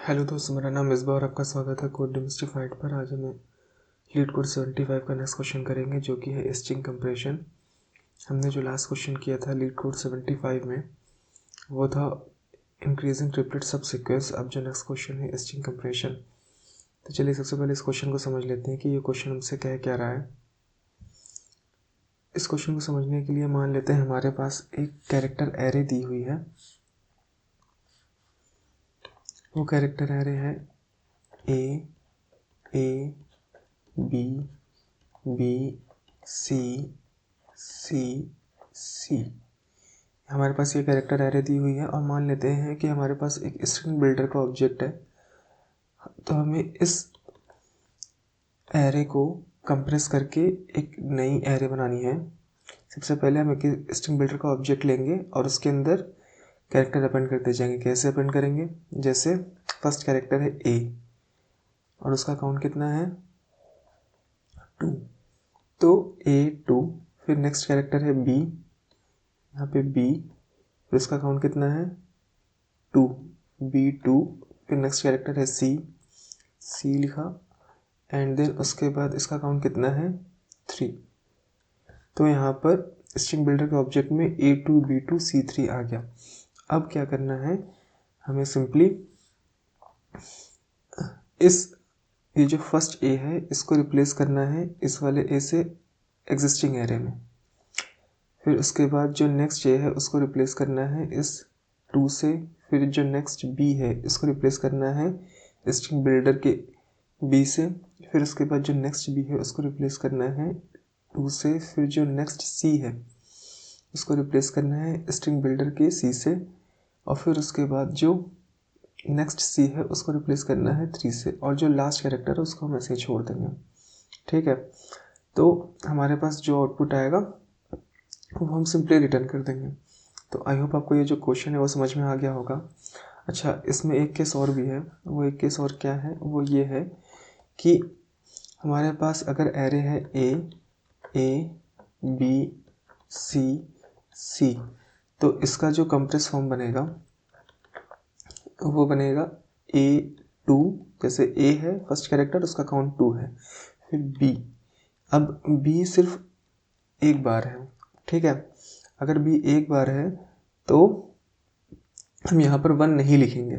Hello दोस्तों, मेरा नाम मिसबा और आपका स्वागत है कोड डिमिस्टिफाइड पर। आज हमें लीड कोड 75 का नेक्स्ट क्वेश्चन करेंगे, जो कि है स्ट्रिंग कंप्रेशन। हमने जो लास्ट क्वेश्चन किया था लीड कोड 75 में, वो था इंक्रीजिंग ट्रिपलेट सब सीक्वेंस। अब जो नेक्स्ट क्वेश्चन है स्ट्रिंग कंप्रेशन, तो चलिए सबसे पहले इस क्वेश्चन को समझ लेते हैं कि ये क्वेश्चन हमसे कह क्या रहा है। इस क्वेश्चन को समझने के लिए मान लेते हैं हमारे पास एक कैरेक्टर एरे दी हुई है। वो कैरेक्टर एरे है ए बी बी सी सी सी। हमारे पास ये कैरेक्टर एरे दी हुई है और मान लेते हैं कि हमारे पास एक स्ट्रिंग बिल्डर का ऑब्जेक्ट है। तो हमें इस एरे को कंप्रेस करके एक नई एरे बनानी है। सबसे पहले हम एक स्ट्रिंग बिल्डर का ऑब्जेक्ट लेंगे और उसके अंदर कैरेक्टर अपेंड करते जाएंगे। कैसे अपेंड करेंगे? जैसे फर्स्ट कैरेक्टर है ए और उसका काउंट कितना है 2, तो A2। फिर नेक्स्ट कैरेक्टर है बी, यहाँ पे बी, फिर उसका काउंट कितना है 2, B2। फिर नेक्स्ट कैरेक्टर है सी लिखा, एंड देन उसके बाद इसका काउंट कितना है 3। तो यहाँ पर स्ट्रिंग बिल्डर के ऑब्जेक्ट में A2 B2 C3 आ गया। अब क्या करना है, हमें सिंपली ये जो फर्स्ट ए है इसको रिप्लेस करना है इस वाले ए से एग्जिस्टिंग एरे में। फिर उसके बाद जो नेक्स्ट ए है उसको रिप्लेस करना है इस 2 से। फिर जो नेक्स्ट बी है इसको रिप्लेस करना है स्ट्रिंग बिल्डर के बी से। फिर उसके बाद जो नेक्स्ट बी है उसको रिप्लेस करना है 2 से। फिर जो नेक्स्ट सी है उसको रिप्लेस करना है स्ट्रिंग बिल्डर के सी से। और फिर उसके बाद जो नेक्स्ट सी है उसको रिप्लेस करना है 3 से। और जो लास्ट कैरेक्टर है उसको हम ऐसे ही छोड़ देंगे। ठीक है, तो हमारे पास जो आउटपुट आएगा वो हम सिंपली रिटर्न कर देंगे। तो आई होप आपको ये जो क्वेश्चन है वो समझ में आ गया होगा। अच्छा, इसमें एक केस और भी है। वो एक केस और क्या है, वो ये है कि हमारे पास अगर एरे है ए बी सी, तो इसका जो कंप्रेस फॉर्म बनेगा वो बनेगा A2। जैसे A है फर्स्ट कैरेक्टर, उसका काउंट 2 है। फिर B, अब B सिर्फ एक बार है। ठीक है, अगर B एक बार है तो हम यहाँ पर 1 नहीं लिखेंगे।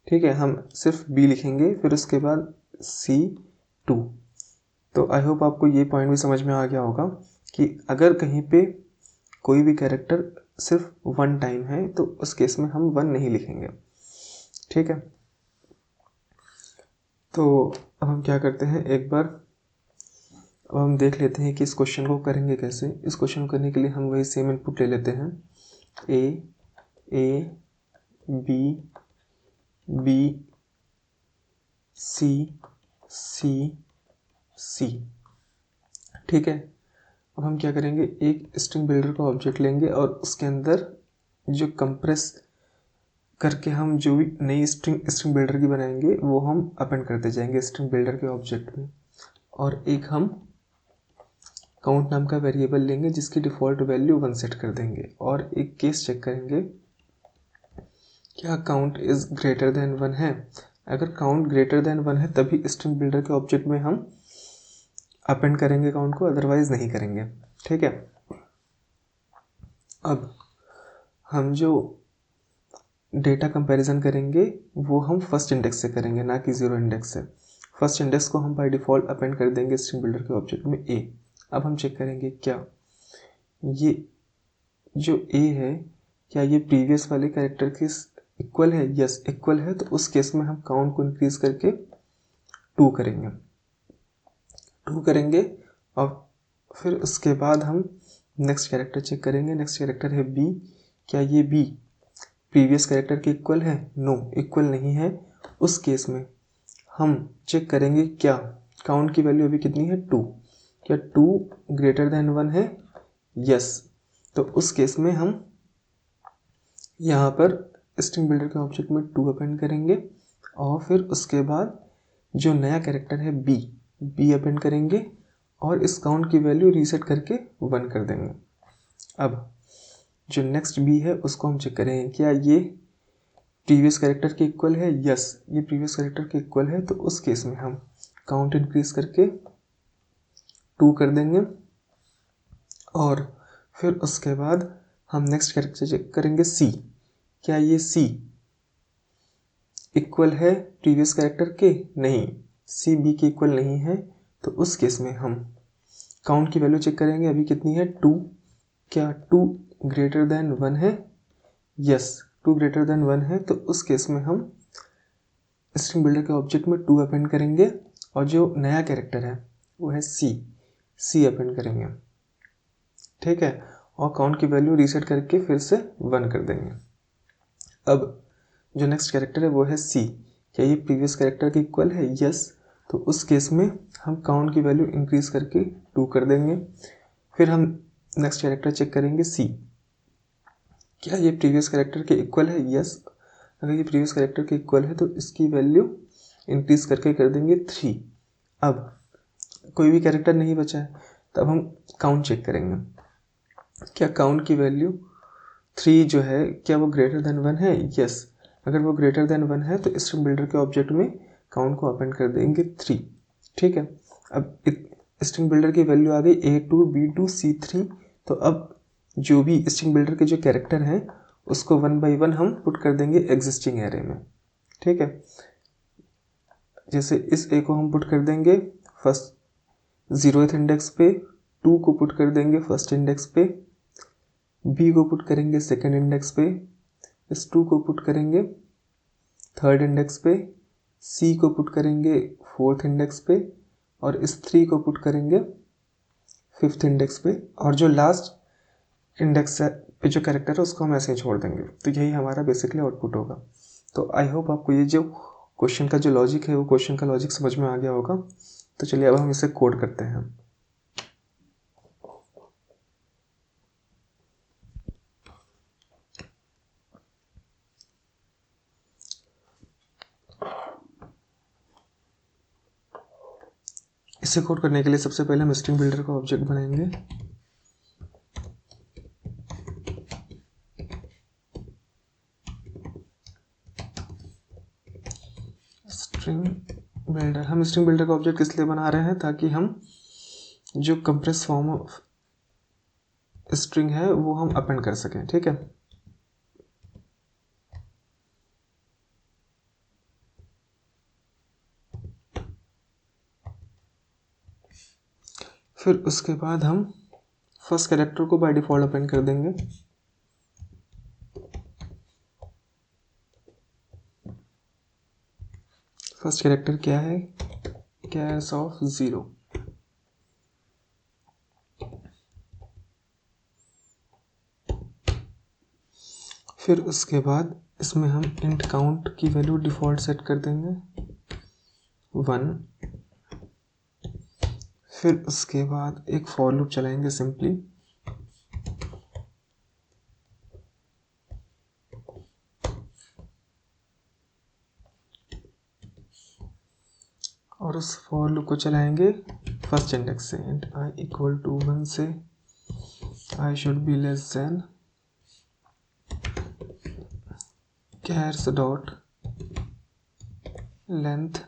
ठीक है, हम सिर्फ B लिखेंगे। फिर उसके बाद C2। तो आई होप आपको ये पॉइंट भी समझ में आ गया होगा कि अगर कहीं पे कोई भी कैरेक्टर सिर्फ 1 टाइम है तो उस केस में हम 1 नहीं लिखेंगे। ठीक है, तो अब हम क्या करते हैं, एक बार अब हम देख लेते हैं कि इस क्वेश्चन को करेंगे कैसे। इस क्वेश्चन को करने के लिए हम वही सेम इनपुट ले लेते हैं, ए बी सी। ठीक है, अब हम क्या करेंगे, एक स्ट्रिंग बिल्डर का ऑब्जेक्ट लेंगे और उसके अंदर जो कंप्रेस करके हम जो भी नई स्ट्रिंग बिल्डर की बनाएंगे वो हम अपेंड करते जाएंगे स्ट्रिंग बिल्डर के ऑब्जेक्ट में। और एक हम काउंट नाम का वेरिएबल लेंगे जिसकी डिफ़ॉल्ट वैल्यू 1 सेट कर देंगे। और एक केस चेक करेंगे, क्या काउंट इज़ ग्रेटर देन 1 है। अगर काउंट ग्रेटर देन 1 है तभी स्ट्रिंग बिल्डर के ऑब्जेक्ट में हम अपेंड करेंगे काउंट को, अदरवाइज नहीं करेंगे। ठीक है, अब हम जो डेटा कंपैरिजन करेंगे वो हम फर्स्ट इंडेक्स से करेंगे, ना कि 0 इंडेक्स से। फर्स्ट इंडेक्स को हम बाय डिफ़ॉल्ट अपेंड कर देंगे स्ट्रिंग बिल्डर के ऑब्जेक्ट में ए। अब हम चेक करेंगे क्या ये जो ए है क्या ये प्रीवियस वाले कैरेक्टर के इक्वल है। यस, इक्वल है। तो उस केस में हम काउंट को इंक्रीज करके 2 करेंगे और फिर उसके बाद हम नेक्स्ट कैरेक्टर चेक करेंगे। नेक्स्ट कैरेक्टर है बी, क्या ये बी प्रीवियस कैरेक्टर के इक्वल है। नो, इक्वल नहीं है। उस केस में हम चेक करेंगे क्या काउंट की वैल्यू अभी कितनी है 2, क्या 2 ग्रेटर देन 1 है। यस, तो उस केस में हम यहाँ पर स्ट्रिंग बिल्डर के ऑब्जेक्ट में 2 अपेंड करेंगे और फिर उसके बाद जो नया कैरेक्टर है बी अपेंड करेंगे और इस काउंट की वैल्यू रीसेट करके 1 कर देंगे। अब जो नेक्स्ट बी है उसको हम चेक करेंगे, क्या ये प्रीवियस कैरेक्टर के इक्वल है, यस ये प्रीवियस कैरेक्टर के इक्वल है, तो उस केस में हम काउंट इंक्रीज करके 2 कर देंगे और फिर उसके बाद हम नेक्स्ट कैरेक्टर चेक करेंगे सी, क्या ये सी इक्वल है प्रीवियस कैरेक्टर के, नहीं सी बी के इक्वल नहीं है, तो उस केस में हम काउंट की वैल्यू चेक करेंगे, अभी कितनी है 2, क्या 2 ग्रेटर देन 1 है, यस 2 ग्रेटर देन 1 है, तो उस केस में हम स्ट्रिंग बिल्डर के ऑब्जेक्ट में 2 अपेंड करेंगे और जो नया कैरेक्टर है वो है सी अपेंड करेंगे, ठीक है, और काउंट की वैल्यू रीसेट करके फिर से 1 कर देंगे। अब जो नेक्स्ट कैरेक्टर है वो है सी, क्या ये प्रीवियस कैरेक्टर के इक्वल है, यस, तो उस केस में हम काउंट की वैल्यू इंक्रीज करके 2 कर देंगे। फिर हम नेक्स्ट कैरेक्टर चेक करेंगे सी, क्या ये प्रीवियस कैरेक्टर के इक्वल है, यस, अगर ये प्रीवियस कैरेक्टर के इक्वल है तो इसकी वैल्यू इंक्रीज करके कर देंगे 3। अब कोई भी कैरेक्टर नहीं बचा है, तब हम काउंट चेक करेंगे, क्या काउंट की वैल्यू 3 जो है क्या वो ग्रेटर देन 1 है, यस, अगर वो ग्रेटर देन 1 है तो स्ट्रिंग बिल्डर के ऑब्जेक्ट में काउंट को अपेंड कर देंगे 3, ठीक है। अब स्ट्रिंग बिल्डर की वैल्यू आ गई A2 B2 C3, तो अब जो भी स्ट्रिंग बिल्डर के जो कैरेक्टर हैं उसको 1 by 1 हम पुट कर देंगे एग्जिस्टिंग एरे में, ठीक है। जैसे इस ए को हम पुट कर देंगे फर्स्ट 0th इंडेक्स पे, 2 को पुट कर देंगे फर्स्ट इंडेक्स पे, बी को पुट करेंगे सेकेंड इंडेक्स पे, इस 2 को पुट करेंगे थर्ड इंडेक्स पे, सी को पुट करेंगे फोर्थ इंडेक्स पे और इस 3 को पुट करेंगे फिफ्थ इंडेक्स पे, और जो लास्ट इंडेक्स पे जो कैरेक्टर है उसको हम ऐसे ही छोड़ देंगे। तो यही हमारा बेसिकली आउटपुट होगा। तो आई होप आपको ये जो क्वेश्चन का जो लॉजिक है वो क्वेश्चन का लॉजिक समझ में आ गया होगा। तो चलिए अब हम इसे कोड करते हैं। इसे कोड करने के लिए सबसे पहले हम स्ट्रिंग बिल्डर का ऑब्जेक्ट बनाएंगे। हम स्ट्रिंग बिल्डर का ऑब्जेक्ट किस लिए बना रहे हैं, ताकि हम जो कंप्रेस फॉर्म ऑफ स्ट्रिंग है वो हम अपेंड कर सकें, ठीक है। फिर उसके बाद हम फर्स्ट कैरेक्टर को बाय डिफॉल्ट अपेंड कर देंगे। फर्स्ट कैरेक्टर क्या है, कैर्स ऑफ 0। फिर उसके बाद इसमें हम इंट काउंट की वैल्यू डिफॉल्ट सेट कर देंगे 1। फिर उसके बाद एक फॉर लूप चलाएंगे सिंपली, और उस फॉर लूप को चलाएंगे फर्स्ट इंडेक्स से, इंट i इक्वल टू 1 से i should be less than cares dot length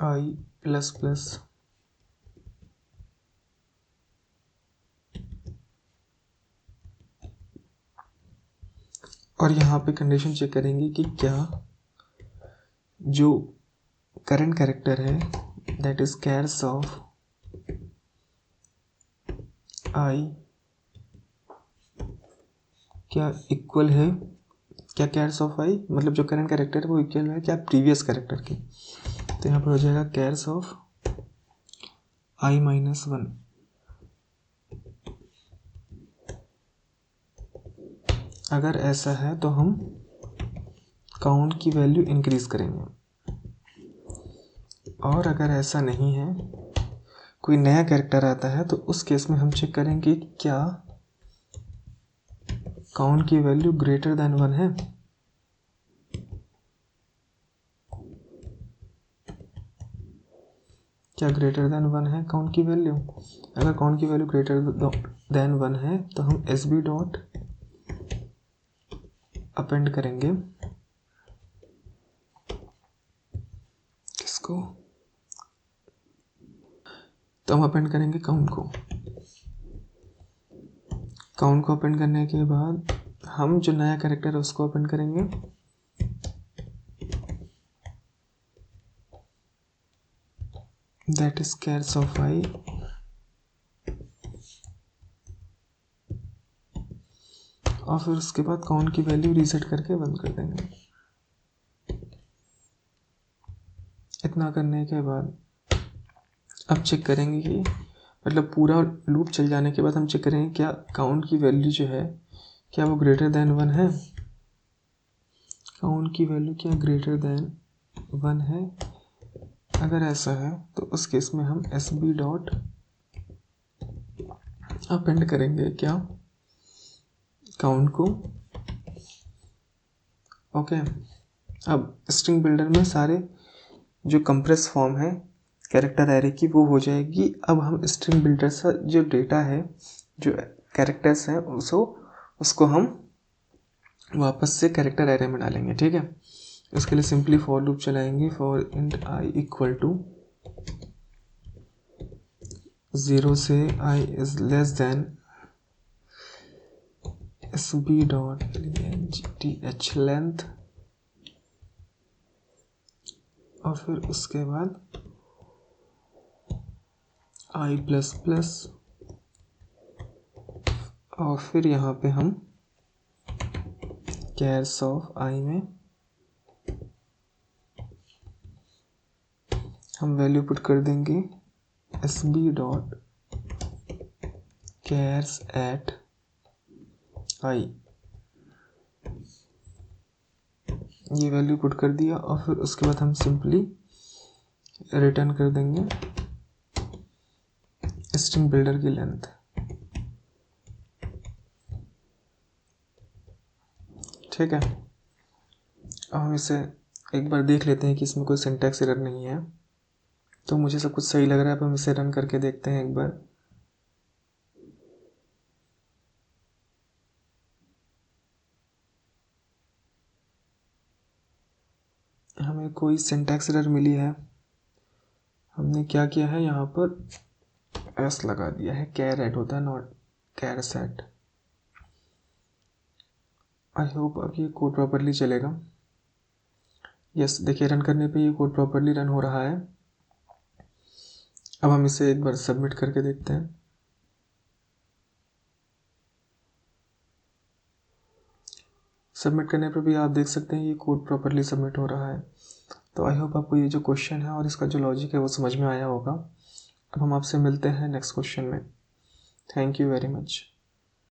i plus plus और यहाँ पे कंडीशन चेक करेंगे कि क्या जो करंट कैरेक्टर है that is cares of i क्या इक्वल है, क्या कैर्स ऑफ i मतलब जो करंट कैरेक्टर है वो इक्वल है क्या प्रीवियस कैरेक्टर की। तो यहाँ पर हो जाएगा कैर्स ऑफ i-1। अगर ऐसा है तो हम काउंट की वैल्यू इंक्रीज करेंगे, और अगर ऐसा नहीं है कोई नया कैरेक्टर आता है तो उस केस में हम चेक करेंगे क्या काउंट की वैल्यू ग्रेटर देन 1 है। क्या ग्रेटर देन 1 है काउंट की वैल्यू, अगर काउंट की वैल्यू ग्रेटर देन 1 है तो हम एस बी डॉट अपेंड करेंगे किसको, तो हम अपेंड करेंगे काउंट को। काउंट को अपेंड करने के बाद हम जो नया कैरेक्टर है उसको अपेंड करेंगे। दैट इज कैर्स ऑफ आई। और फिर उसके बाद काउंट की वैल्यू रीसेट करके बंद कर देंगे। इतना करने के बाद अब चेक करेंगे कि मतलब पूरा लूप चल जाने के बाद हम चेक करेंगे क्या काउंट की वैल्यू जो है क्या वो ग्रेटर देन 1 है। काउंट की वैल्यू क्या ग्रेटर देन 1 है। अगर ऐसा है तो उस केस में हम एस बी डॉट अपेंड करेंगे क्या काउंट को। ओके, अब स्ट्रिंग बिल्डर में सारे जो कंप्रेस फॉर्म है कैरेक्टर एरे की वो हो जाएगी। अब हम स्ट्रिंग बिल्डर से जो डेटा है जो कैरेक्टर्स हैं उसको हम वापस से कैरेक्टर एरे में डालेंगे। ठीक है, इसके लिए सिंपली फॉर लूप चलाएंगे। For int i equal to 0 से i is less than S B dot th length, और फिर उसके बाद i प्लस प्लस, और फिर यहाँ पे हम कैर्स ऑफ i में हम वैल्यू पुट कर देंगे S B dot chars at i। ये वैल्यू पुट कर दिया और फिर उसके बाद हम सिंपली रिटर्न कर देंगे स्ट्रिंग बिल्डर की लेंथ। ठीक है, अब हम इसे एक बार देख लेते हैं कि इसमें कोई सिंटैक्स एरर नहीं है। तो मुझे सब कुछ सही लग रहा है। अब हम इसे रन करके देखते हैं एक बार। हमें कोई सिंटैक्स एरर मिली है। हमने क्या किया है यहाँ पर एस लगा दिया है, कैर एट होता है not char set. I hope अब ये कोड प्रॉपरली चलेगा। यस, देखिए रन करने पे ये कोड प्रॉपरली रन हो रहा है। अब हम इसे एक बार सबमिट करके देखते हैं। सबमिट करने पर भी आप देख सकते हैं ये कोड प्रॉपरली सबमिट हो रहा है। तो आई होप आपको ये जो क्वेश्चन है और इसका जो लॉजिक है वो समझ में आया होगा। अब हम आपसे मिलते हैं नेक्स्ट क्वेश्चन में। Thank you very much.